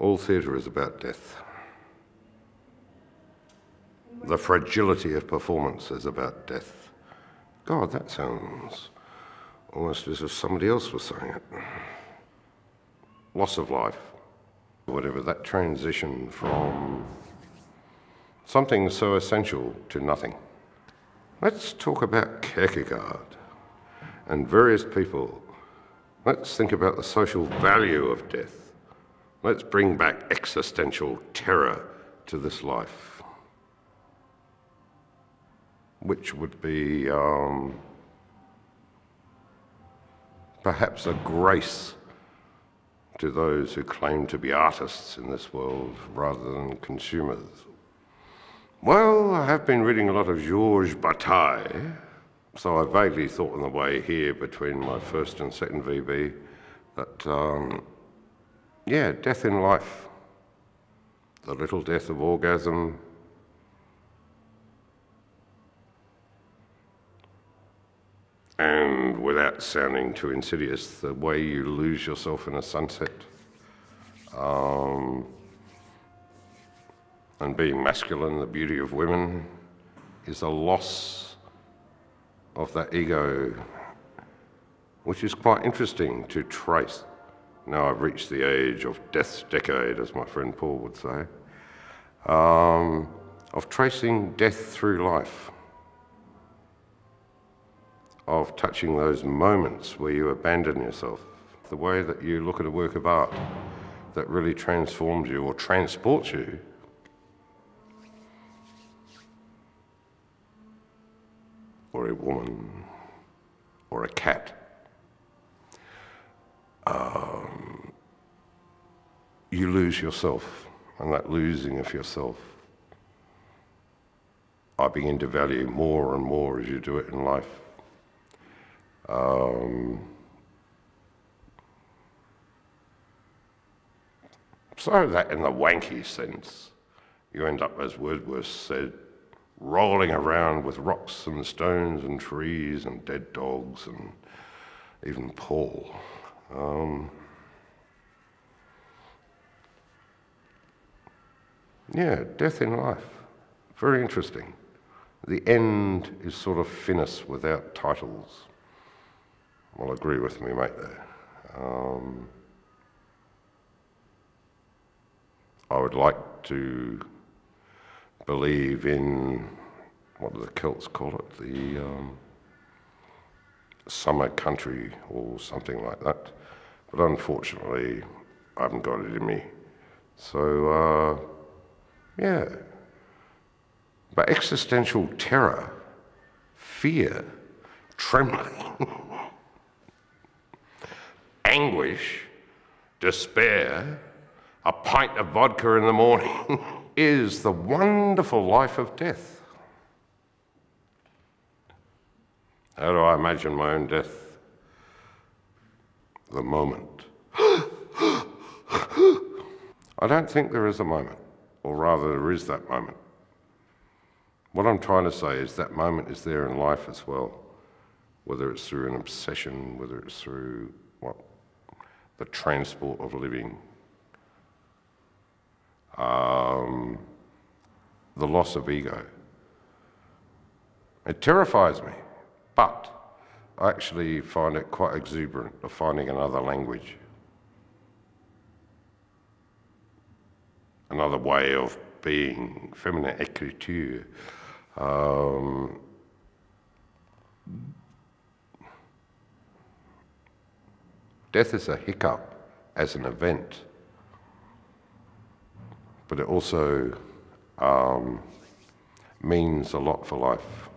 All theatre is about death. The fragility of performance is about death. God, that sounds almost as if somebody else was saying it. Loss of life, whatever, that transition from something so essential to nothing. Let's talk about Kierkegaard and various people. Let's think about the social value of death. Let's bring back existential terror to this life, which would be perhaps a grace to those who claim to be artists in this world rather than consumers. Well, I have been reading a lot of Georges Bataille, so I vaguely thought on the way here between my first and second VB that, yeah, death in life, the little death of orgasm, and without sounding too insidious, the way you lose yourself in a sunset, and being masculine, the beauty of women, is a loss of that ego, which is quite interesting to trace. Now I've reached the age of death's decade, as my friend Paul would say, of tracing death through life, of touching those moments where you abandon yourself, the way that you look at a work of art that really transforms you or transports you, or a woman, or a cat. You lose yourself, and that losing of yourself, I begin to value more and more as you do it in life. So that in the wanky sense, you end up, as Wordsworth said, rolling around with rocks and stones and trees and dead dogs and even Paul. Yeah, death in life. Very interesting. The end is sort of finis without titles. Well, agree with me, mate, there. I would like to believe in, what do the Celts call it, the summer country or something like that. But unfortunately, I haven't got it in me. So, yeah. But existential terror, fear, trembling, anguish, despair, a pint of vodka in the morning is the wonderful life of death. How do I imagine my own death? The moment. I don't think there is a moment, or rather there is that moment. What I'm trying to say is that moment is there in life as well, whether it's through an obsession, whether it's through the transport of living, the loss of ego. It terrifies me, but I actually find it quite exuberant of finding another language, another way of being, feminine écriture. Death is a hiccup as an event, but it also means a lot for life.